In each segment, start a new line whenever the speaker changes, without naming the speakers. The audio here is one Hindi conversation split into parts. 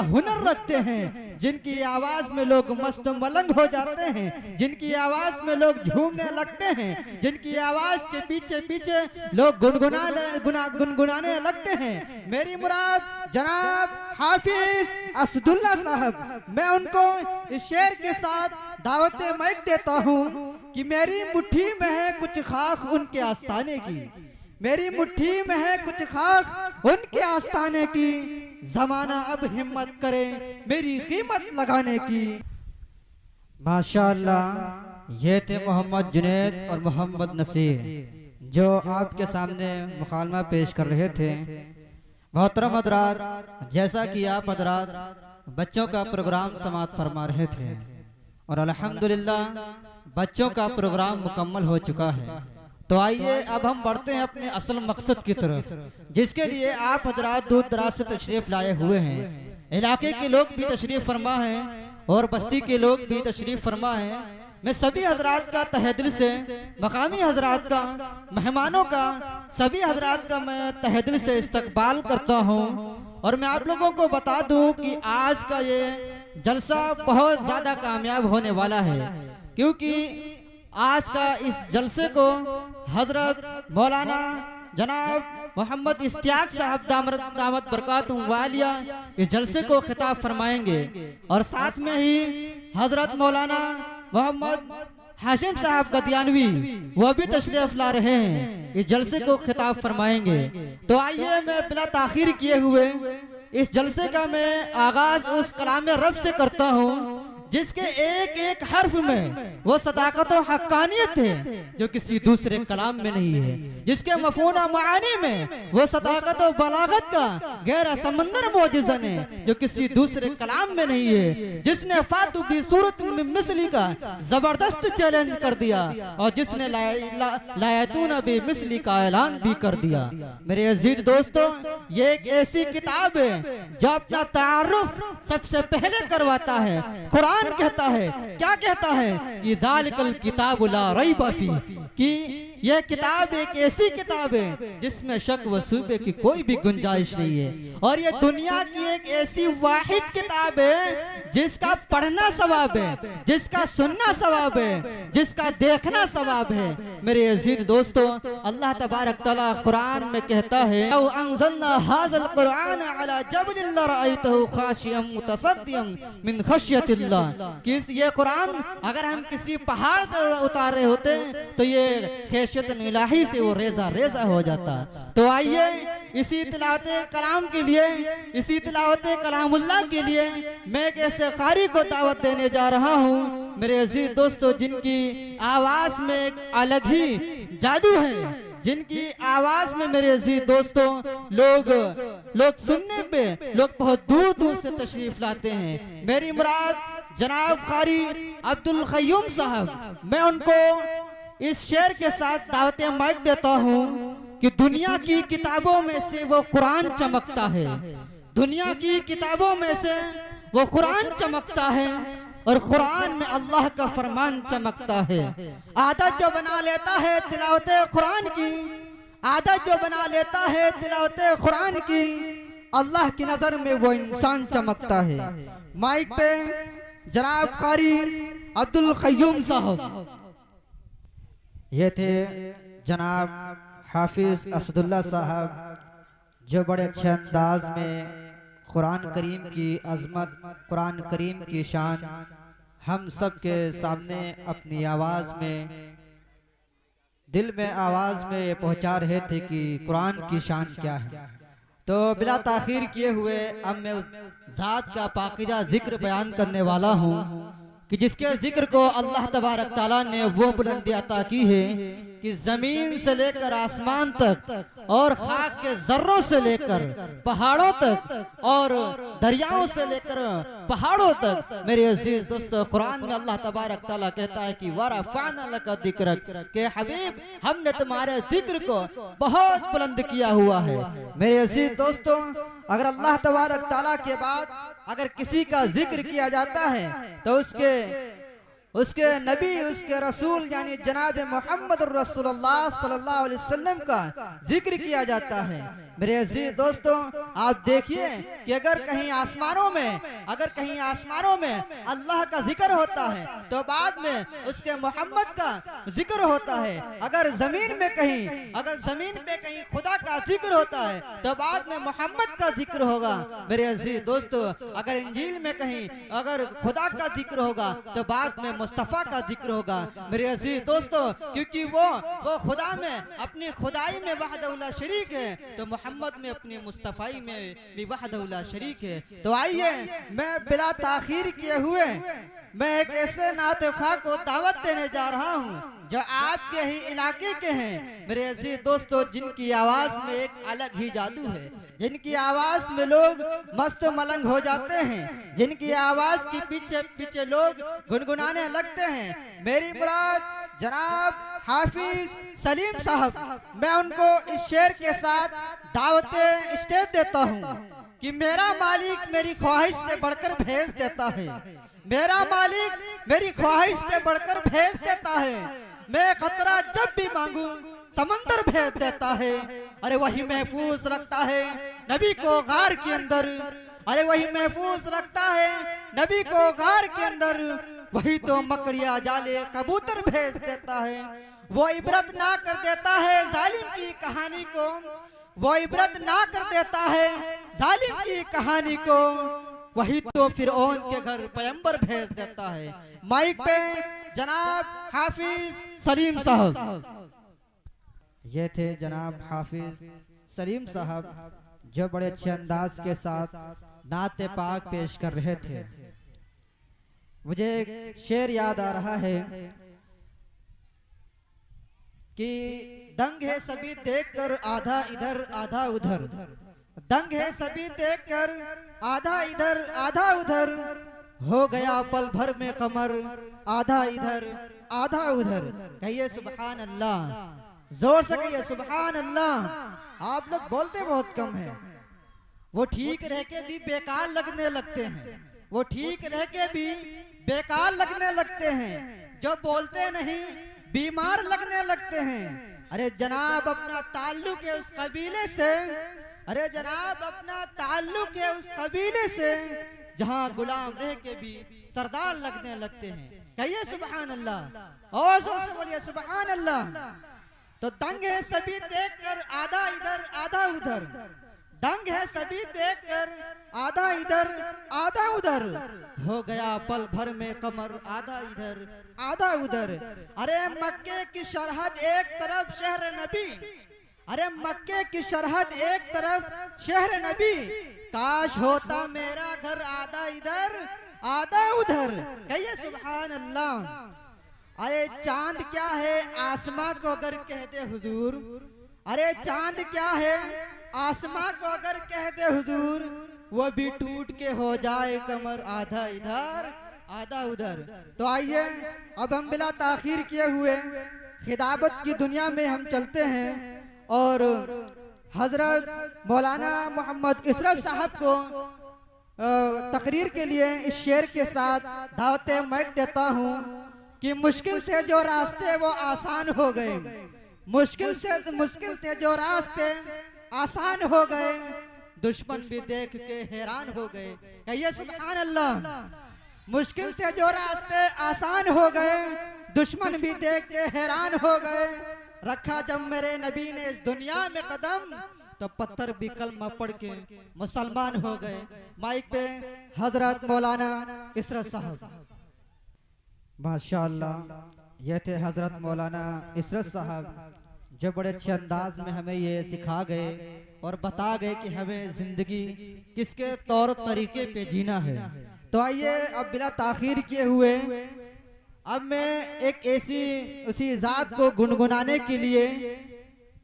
हुनर रखते हैं, जिनकी आवाज में लोग मस्त मलंग हो जाते हैं, जिनकी आवाज में लोग झूमने लगते हैं, जिनकी आवाज के पीछे पीछे लोग गुनगुनाने लगते हैं। मेरी मुराद जनाब हाफिज असदुल्ला साहब। मैं उनको इस शेर के साथ दावत मैक देता हूँ कि मेरी मुट्ठी में है कुछ खाक उनके आस्ताने की, मेरी मुट्ठी में है कुछ खाक उनके आस्ताने की, जमाना अब हिम्मत करे मेरी कीमत लगाने की। माशाअल्लाह, ये थे मोहम्मद जुनैद और मोहम्मद नसीर जो आपके सामने मुकालमा पेश कर रहे थे। मोहतरम हज़रात, जैसा कि आप हज़रात बच्चों का प्रोग्राम समाप्त फरमा रहे थे और अल्हम्दुलिल्लाह बच्चों का प्रोग्राम मुकम्मल हो चुका है, तो आइए अब हम बढ़ते हैं अपने असल मकसद की तरफ, जिसके लिए आप हज़रात दूर दराज से तशरीफ लाए हुए हैं। इलाके के लोग भी तशरीफ फरमा हैं और बस्ती के लोग भी तशरीफ फरमा हैं। मैं सभी हजरात का तहे दिल से, मकामी हजरात का, मेहमानों का, सभी हजरात का मैं तहे दिल से इस्तकबाल करता हूँ। और मैं आप लोगों को बता दूं कि आज का ये जलसा बहुत ज़्यादा कामयाब होने वाला है, क्योंकि आज का इस जलसे को हजरत मौलाना जनाब मोहम्मद इश्तियाक साहब दामत बरकातुहू वालिया इस जलसे को खिताब फरमाएंगे और साथ में ही हजरत मौलाना मोहम्मद हाशिम साहब कदियानवी वो भी तशरीफ ला रहे हैं, इस जलसे को खिताब फरमाएंगे। तो आइए मैं बिला ताखीर किए हुए इस जलसे का मैं आगाज उस कलाम रब से करता हूँ जिसके एक एक हर्फ में वो सदाकत और हक्कानियत है जो किसी दूसरे कलाम में नहीं है, जिसके मफहूम मानी में वो सदाकत और बलागत का गहरा समंदर मौजूद है जो किसी दूसरे कलाम में नहीं है, जिसने फातु भी सूरत मिसली का जबरदस्त चैलेंज कर दिया और जिसने लायतून भी मिसली का ऐलान भी कर दिया। मेरे अजीज दोस्तों, ये एक ऐसी किताब है जो अपना तारुफ सबसे पहले करवाता है। कुरान कहता है, क्या कहता है कि दालिकल किताब ला रैब फी, कि यह किताब एक ऐसी किताब है जिसमें शक व शुबे की कोई भी गुंजाइश नहीं है, और यह दुनिया की एक ऐसी वाहिद किताब है जिसका पढ़ना सवाब है, जिसका सुनना सवाब है, जिसका देखना सवाब है। मेरे अजीज दोस्तों, अल्लाह तबारक तआला कुरान में कहता है, अंज़लना हाज़ल कुरान अला जबलिन लरअयतहु खाशियम मुतसद्दियम मिन खश्यतिल्लाह, कि ये कुरान अगर हम किसी पहाड़ पर उतारे होते तो ये खैशियत इलाही से वो रेजा रेजा हो जाता। तो आइए इसी तिलावत कलाम के लिए, इसी तिलावत कलामुल्लाह के लिए मैं एक ऐसे कारी को दावत देने जा रहा हूँ मेरे अजीज दोस्तों, जिनकी आवाज में एक अलग ही जादू है, जिनकी आवाज में मेरे अजीज दोस्तों लोग सुनने पे लोग बहुत दूर दूर से तशरीफ लाते हैं। मेरी मुराद जनाब कारी अब्दुल क़य्यूम साहब, मैं उनको इस शेर के साथ दावत माइक देता हूँ कि दुनिया की किताबों में से वो कुरान चमकता है, दुनिया की किताबों में से वो कुरान चमकता है और कुरान में अल्लाह का फरमान चमकता है। आदत जो बना लेता है तिलावत कुरान की, आदत जो बना लेता है तिलावत कुरान की, अल्लाह की नजर में वो इंसान चमकता है। माइक पे जनाब कारी अब्दुल क़य्यूम साहब। ये थे जनाब हाफिज असदुल्ला साहब जो बड़े अच्छे अंदाज में कुरान करीम की अजमत, कुरान करीम की शान हम सब के सामने अपनी आवाज़ में, दिल में आवाज़ में पहुंचा रहे थे कि कुरान की शान क्या है। तो बिला ताखीर किए हुए अब मैं उस ज़ात का पाकीज़ा जिक्र बयान करने वाला हूँ कि जिसके जिक्र को अल्लाह तबारक ताला ने वो बुलंदी अता की है कि जमीन से लेकर आसमान तक और खाक के जर्रों से लेकर पहाड़ों तक और दरियाओं से लेकर पहाड़ों तक। मेरे अजीज दोस्तों, कुरान में अल्लाह तबारक ताला कहता है कि वरफ़अना लका दिक्रक, के हबीब हमने तुम्हारे जिक्र को बहुत बुलंद किया हुआ है। मेरे अजीज दोस्तों, अगर अल्लाह तबारक ताला के बाद अगर किसी का जिक्र किया जाता है तो उसके नबी, उसके रसूल यानी जनाब मोहम्मद रसूलुल्लाह सल्लल्लाहु अलैहि वसल्लम का जिक्र किया जाता है। मेरे अजीज दोस्तों, आप देखिए कि अगर कहीं आसमानों में अल्लाह का जिक्र होता है तो बाद में उसके मोहम्मद का जिक्र होता है। अगर जमीन पे कहीं खुदा का जिक्र होता है तो बाद में मोहम्मद का जिक्र होगा। मेरे अजीज दोस्तों, अगर इंजील में कहीं अगर खुदा का जिक्र होगा तो बाद में मुस्तफ़ा का जिक्र होगा। मेरे अजीज दोस्तों, क्योंकि वो खुदा में अपनी खुदाई में वहदहुल्ला शरीक है तो मोहम्मद में अपनी मुस्तफ़ाई में भी वहदहुल्ला शरीक है। तो आइए, मैं बिला ताखीर किए हुए मैं एक ऐसे नात ख्वाह को दावत देने जा रहा हूँ जो आपके ही इलाके के हैं। मेरे अजीज दोस्तों, जिनकी आवाज में एक अलग ही जादू है, जिनकी आवाज में लोग मस्त मलंग हो जाते हैं, जिनकी आवाज के पीछे पीछे लोग गुनगुनाने लगते हैं। मेरी मुराद जनाब हाफिज सलीम साहब, मैं उनको इस शेर के साथ दावत स्टेज देता हूँ कि मेरा मालिक मेरी ख्वाहिश से बढ़कर भेज देता है, मेरा मालिक मेरी ख्वाहिश से बढ़कर भेज देता है। मैं खतरा जब भी मांगू समंदर भेज देता है। अरे वही महफूज रखता है नबी को गार के अंदर, अरे वही महफूज रखता है नबी को गार के अंदर। वही तो मकड़िया जाले कबूतर भेज देता है। वो इबरत ना कर देता है जालिम की कहानी को, वो इबरत ना कर देता है जालिम की कहानी को। वही तो फिरौन के घर पैगंबर भेज देता है। माइक पे जनाब हाफिज सलीम साहब। ये थे जनाब हाफिज सलीम साहब जो बड़े अच्छे अंदाज के साथ नाते पाक पेश कर रहे थे। मुझे एक शेर याद आ रहा है कि दंग है सभी देखकर आधा इधर आधा उधर, दंग है सभी देखकर आधा इधर आधा उधर, हो गया पल भर में कमर आधा इधर आधा उधर। कहिए सुभान अल्लाह, जोर से कहिए सुभान अल्लाह। आप लोग बोलते बहुत कम है। वो ठीक रह के भी बेकार लगने लगते हैं, वो ठीक रह के भी बेकार लगने लगते हैं। जो बोलते नहीं बीमार लगने लगते हैं। अरे जनाब अपना ताल्लुक है उस कबीले से, अरे जनाब अपना ताल्लुक है उस कबीले से जहां गुलाम रह के भी सरदार लगने लगते हैं। कहिए सुभान अल्लाह और जोर से बोलिए सुभान अल्लाह। तो दंग है सभी देखकर आधा इधर आधा उधर, दंग है सभी देखकर आधा इधर आधा उधर, हो गया पल भर में कमर आधा इधर आधा उधर। अरे मक्के की सरहद एक तरफ शहर नबी, अरे मक्के की सरहद एक तरफ शहर नबी, काश होता मेरा घर आधा इधर आधा उधर। कहिए सुभान अल्लाह। अरे चांद क्या है आसमां को अगर कहते हुजूर, अरे चांद क्या है आसमां को अगर कहते हुजूर, वो भी टूट के हो जाए कमर आधा इधर आधा उधर। तो आइए अब हम बिला ताखीर किए हुए खिताबत की दुनिया में हम चलते हैं और हजरत मौलाना मोहम्मद इसरत साहब को तकरीर के लिए इस शेर के साथ दावत मैक देता हूँ कि मुश्किल थे जो रास्ते वो आसान हो गए, मुश्किल थे जो रास्ते आसान हो गए, दुश्मन भी देख के हैरान हो गए। कहिए सुभान अल्लाह। मुश्किल थे जो रास्ते आसान हो गए, दुश्मन भी देख के हैरान हो गए। रखा जब मेरे नबी ने इस दुनिया में कदम, तो पत्थर भी कलमा पढ़ के मुसलमान हो गए। माइक पे हजरत मौलाना इसरत साहब। माशाअल्लाह, ये थे हजरत मौलाना इसरत साहब जो बड़े अच्छे अंदाज में हमें ये सिखा गए और बता गए कि हमें जिंदगी किसके तौर तरीके पे जीना है। तो आइए अब बिला ताखीर किए हुए अब मैं एक ऐसी उसी जात को गुनगुनाने के लिए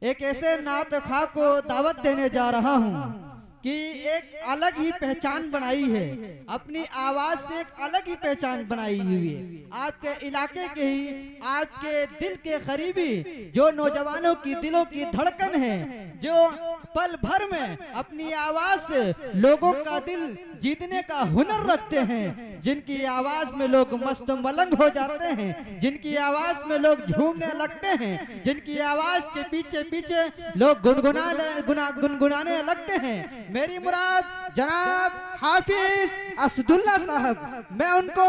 एक ऐसे नात ख्वाह को दावत देने जा रहा हूँ कि एक अलग ही पहचान बनाई है, अपनी आवाज से एक अलग ही पहचान बनाई हुई है। आपके इलाके के ही आपके दिल के करीबी जो नौजवानों की दिलों की धड़कन है, जो पल भर में अपनी आवाज से लोगों का दिल जीतने का हुनर रखते हैं, जिनकी आवाज में लोग मस्त मलंग हो जाते हैं, जिनकी आवाज में लोग झूमने लगते हैं, जिनकी आवाज के पीछे पीछे लोग गुनगुनाने लगते हैं। मेरी मुराद जनाब हाफिज असदुल्ला साहब। मैं उनको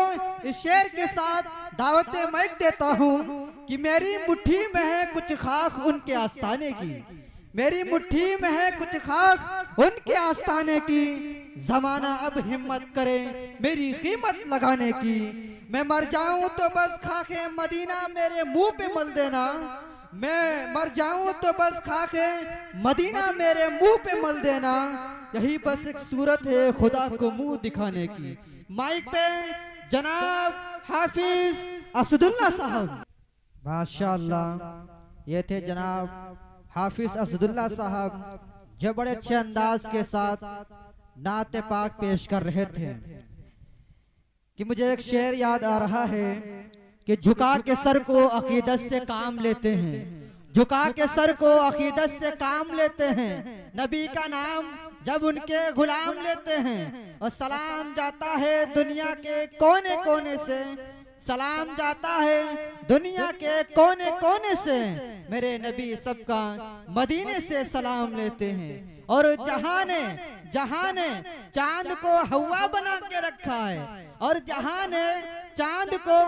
इस शेर के साथ दावत माइक देता हूँ कि मेरी मुट्ठी में है कुछ खाक उनके आस्ताने की, मेरी मुट्ठी में है कुछ खाक उनके आस्ताने की। जमाना अब हिम्मत करे मेरी कीमत लगाने की। मैं मर जाऊं तो बस खाके मदीना मेरे मुंह पे मल देना, मैं मर जाऊं तो बस खाके मदीना मेरे मुंह पे मल देना। यही बस एक सूरत है खुदा को मुंह दिखाने की। माइक पे जनाब हाफिज असदुल्ला साहब। माशाअल्लाह, ये थे जनाब हाफिज असदुल्ला साहब, जो बड़े अच्छे अंदाज के साथ नाते पाक पेश कर रहे थे। कि मुझे एक शेर याद आ रहा है कि झुका के सर को अकीदत से काम लेते हैं, झुका के सर को अकीदत से काम लेते हैं। नबी का नाम जब उनके गुलाम लेते हैं और सलाम जाता है दुनिया के कोने कोने से, सलाम जाता है दुनिया के कोने कोने से। मेरे नबी सबका मदीने से सलाम लेते हैं। और जहां ने चांद को हवा बना के रखा है, और जहां ने चांद को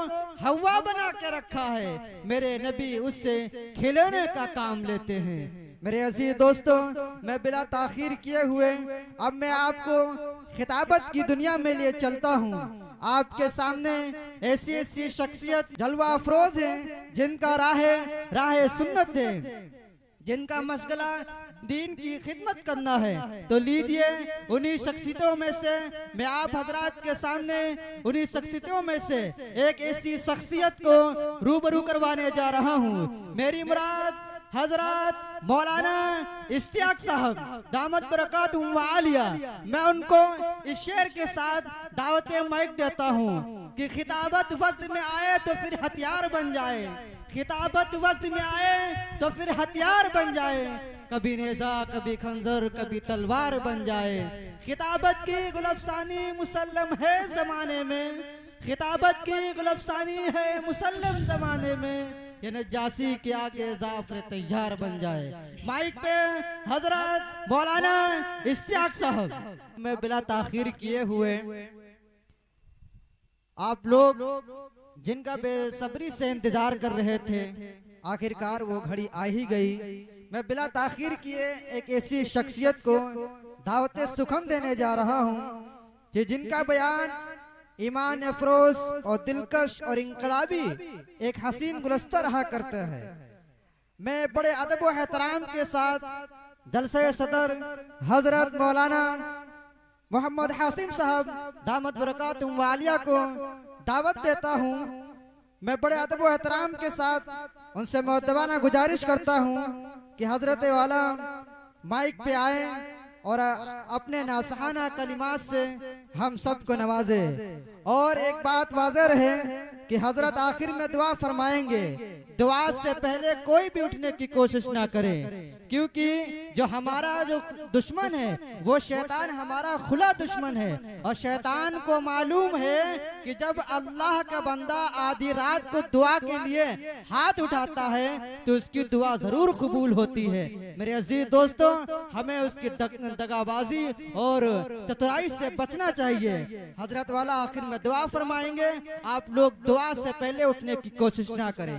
हवा बना के रखा है, मेरे नबी उससे खिलौने का काम लेते हैं। मेरे अजीज दोस्तों, मैं बिला ताखीर किए हुए अब मैं आपको खिताबत की दुनिया में लिए चलता हूँ। आपके सामने ऐसी ऐसी शख्सियत जलवा अफरोज हैं, जिनका राह सुन्नत है, जिनका मशगला दीन की खिदमत करना है। तो लीजिए उन्हीं शख्सियतों में से मैं आप हजरात के सामने उन्हीं शख्सियतों में से एक ऐसी शख्सियत को रूबरू करवाने जा रहा हूँ। मेरी मुराद हजरत मौलाना इश्तियाक साहब दामत बरकातुहू व आलिया। मैं उनको इस शेर के साथ दावत माइक देता हूँ कि खिताबत वस्त में आए तो फिर हथियार बन जाए, खिताबत वस्त में आए तो फिर हथियार बन जाए। कभी नेजा कभी खंजर कभी तलवार बन जाए। खिताबत की गुलफसानी मुसल्लम है जमाने में, खिताबत की गुलफसानी है मुसल्लम जमाने में। ये नजासी के आगे जाफर तैयार बन जाए। माइक पे हजरत मौलाना इश्तियाक साहब। मैं बिला ताखीर किए हुए आप लोग जिनका बेसब्री से इंतजार कर रहे थे, आखिरकार वो घड़ी आ ही गई। मैं बिला ताखीर किए एक ऐसी शख्सियत को दावत सुखम देने जा रहा हूँ कि जिनका बयान ईमान अफरोज और दिलकश और इंकलाबी एक हसीन गुलस्ता रहा करते हैं। मैं बड़े अदब व एहतराम के साथ जलसे सदर हजरत मौलाना मोहम्मद हासिम साहब दामत बरकातुहू व आलिया को दावत देता हूँ। मैं बड़े अदब व एहतराम के साथ उनसे मुअद्दबाना गुजारिश करता हूँ कि हजरत वाला माइक पे आए और अपने नासहाना कलिमात से हम सबको नवाजे। और एक बात वाज़ेह रहे कि हजरत आखिर में दुआ फरमाएंगे, दुआ से पहले कोई भी उठने की कोशिश ना करे, क्योंकि जो हमारा जो दुश्मन है वो शैतान हमारा खुला दुश्मन है। और शैतान को मालूम है कि जब अल्लाह का बंदा आधी रात को दुआ के लिए हाथ उठाता है तो उसकी दुआ जरूर कबूल होती है। मेरे अजीज दोस्तों, हमें उसकी दगाबाजी और चतुराई से बचना चाहिए। हजरत वाला आखिर में दुआ फरमाएंगे, आप लोग दुआ से पहले उठने की कोशिश ना करें।